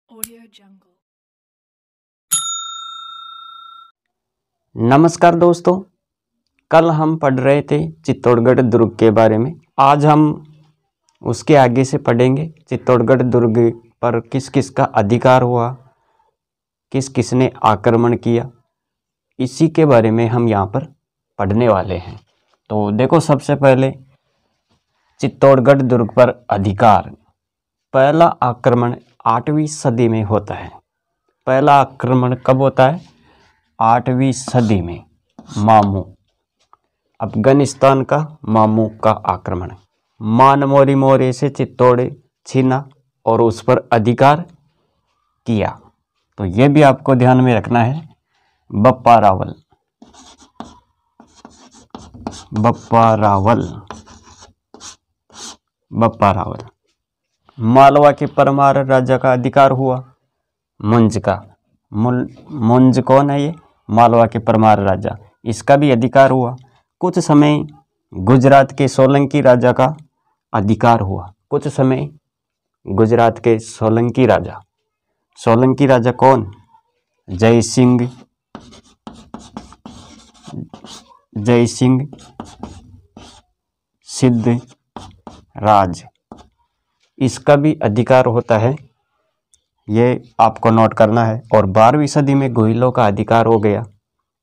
Audio Jungle। नमस्कार दोस्तों, कल हम पढ़ रहे थे चित्तौड़गढ़ दुर्ग के बारे में। आज हम उसके आगे से पढ़ेंगे चित्तौड़गढ़ दुर्ग पर किस किस का अधिकार हुआ, किस किस ने आक्रमण किया, इसी के बारे में हम यहाँ पर पढ़ने वाले हैं। तो देखो, सबसे पहले चित्तौड़गढ़ दुर्ग पर अधिकार। पहला आक्रमण 8वीं सदी में होता है। पहला आक्रमण कब होता है? 8वीं सदी में मामू, अफगानिस्तान का मामू का आक्रमण। मानमोरी मौर्य से चित्तौड़ छीना और उस पर अधिकार किया। तो ये भी आपको ध्यान में रखना है। बप्पा रावल, बप्पा रावल, बप्पा रावल। मालवा के परमार राजा का अधिकार हुआ मुंज का। मुंज कौन है? ये मालवा के परमार राजा, इसका भी अधिकार हुआ। कुछ समय गुजरात के सोलंकी राजा का अधिकार हुआ। कुछ समय गुजरात के सोलंकी राजा। सोलंकी राजा कौन? जय सिंह, जय सिंह सिद्ध राज, इसका भी अधिकार होता है। ये आपको नोट करना है। और 12वीं सदी में गोहिलों का अधिकार हो गया।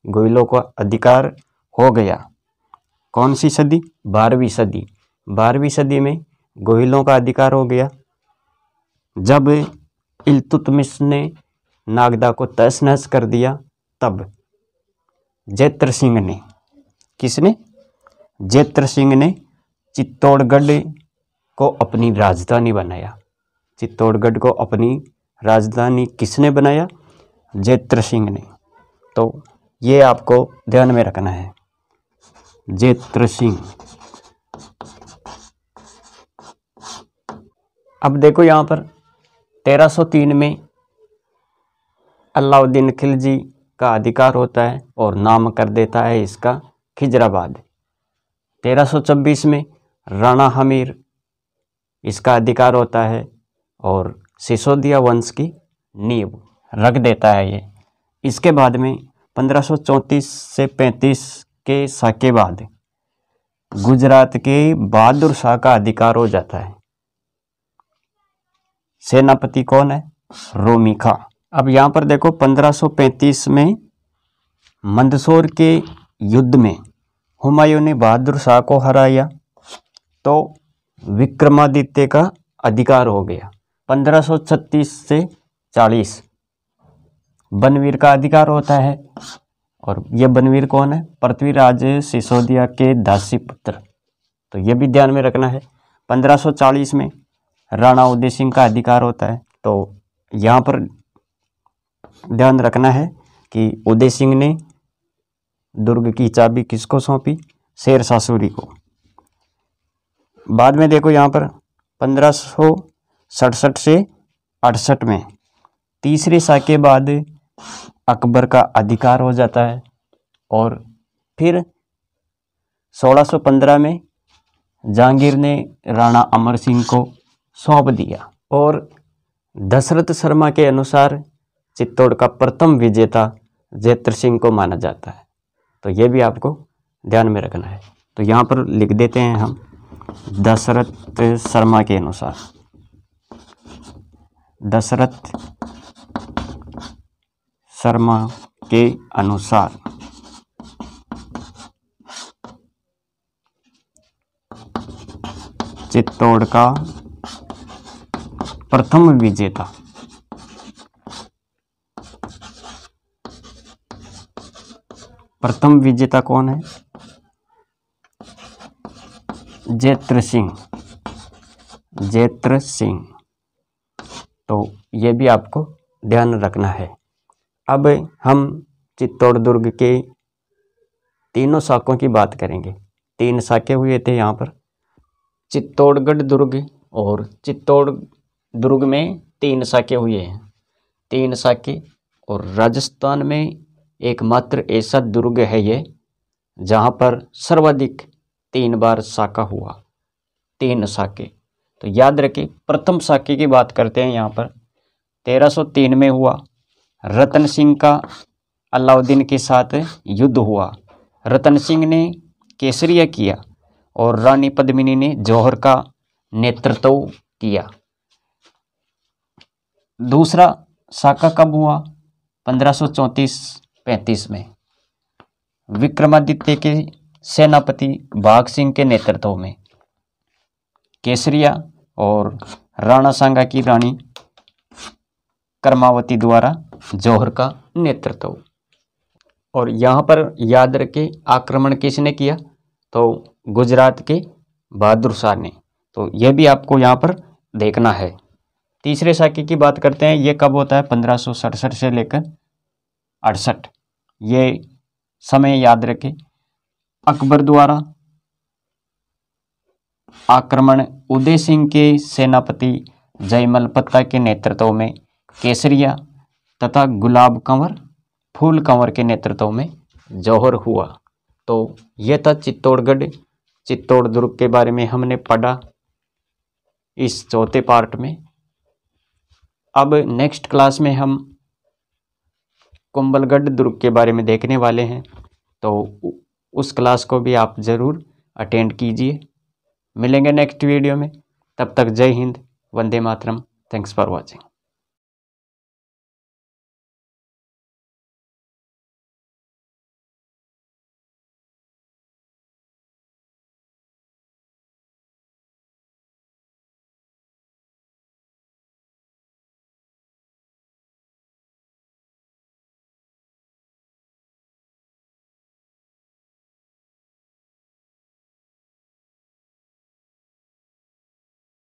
गोहिलों का अधिकार हो गया। कौन सी सदी? 12वीं सदी। 12वीं सदी में गोहिलों का अधिकार हो गया जब इल्तुतमिश ने नागदा को तहस नहस कर दिया। तब जैत्र सिंह ने, किसने? जैत्र सिंह ने चित्तौड़गढ़ को अपनी राजधानी बनाया। चित्तौड़गढ़ को अपनी राजधानी किसने बनाया? जैत्र सिंह ने। तो ये आपको ध्यान में रखना है, जैत्र सिंह। अब देखो, यहाँ पर 1303 में अलाउद्दीन खिलजी का अधिकार होता है और नाम कर देता है इसका खिजराबाद। 1326 में राणा हमीर, इसका अधिकार होता है और सिसोदिया वंश की नींव रख देता है ये। इसके बाद में 1534 से 35 के साके बाद गुजरात के बहादुर शाह का अधिकार हो जाता है। सेनापति कौन है? रोमी खां। अब यहाँ पर देखो, 1535 में मंदसौर के युद्ध में हुमायूं ने बहादुर शाह को हराया तो विक्रमादित्य का अधिकार हो गया। 1536 से 40 बनवीर का अधिकार होता है। और ये बनवीर कौन है? पृथ्वीराज सिसोदिया के दासी पुत्र। तो ये भी ध्यान में रखना है। 1540 में राणा उदय सिंह का अधिकार होता है। तो यहाँ पर ध्यान रखना है कि उदय सिंह ने दुर्ग की चाबी किसको सौंपी? शेरशाह सूरी को। बाद में देखो, यहाँ पर 1567 से 68 में तीसरे शाह के बाद अकबर का अधिकार हो जाता है। और फिर 1615 में जहांगीर ने राणा अमर सिंह को सौंप दिया। और दशरथ शर्मा के अनुसार चित्तौड़ का प्रथम विजेता जैत्र सिंह को माना जाता है। तो ये भी आपको ध्यान में रखना है। तो यहाँ पर लिख देते हैं हम, दशरथ शर्मा के अनुसार। दशरथ शर्मा के अनुसार चित्तौड़ का प्रथम विजेता कौन है? जैत्र सिंह, जैत्र सिंह। तो ये भी आपको ध्यान रखना है। अब हम चित्तौड़ दुर्ग के तीनों शाखों की बात करेंगे। 3 शाखे हुए थे यहाँ पर, चित्तौड़गढ़ दुर्ग। और चित्तौड़ दुर्ग में 3 शाखे हुए हैं, 3 शाखे। और राजस्थान में एकमात्र ऐसा दुर्ग है ये जहाँ पर सर्वाधिक 3 बार शाखा हुआ, 3 शाखे। तो याद रखें, प्रथम शाखे की बात करते हैं यहाँ पर 1303 में हुआ। रतन सिंह का अलाउद्दीन के साथ युद्ध हुआ। रतन सिंह ने केसरिया किया और रानी पद्मिनी ने जौहर का नेतृत्व किया। दूसरा साका कब हुआ? 1534-35 में विक्रमादित्य के सेनापति भाग सिंह के नेतृत्व में केसरिया और राणा सांगा की रानी कर्मावती द्वारा जौहर का नेतृत्व। और यहाँ पर याद रखें आक्रमण किसने किया? तो गुजरात के बहादुर शाह ने। तो यह भी आपको यहाँ पर देखना है। तीसरे साके की बात करते हैं। ये कब होता है? 1567 से लेकर 68। ये समय याद रखें। अकबर द्वारा आक्रमण उदय सिंह के सेनापति जयमल पत्ता के नेतृत्व में केसरिया तथा गुलाब कंवर फूल कंवर के नेतृत्व में जौहर हुआ। तो यह था चित्तौड़ दुर्ग के बारे में हमने पढ़ा इस चौथे पार्ट में। अब नेक्स्ट क्लास में हम कुंभलगढ़ दुर्ग के बारे में देखने वाले हैं। तो उस क्लास को भी आप ज़रूर अटेंड कीजिए। मिलेंगे नेक्स्ट वीडियो में। तब तक जय हिंद, वंदे मातरम। Thanks for watching.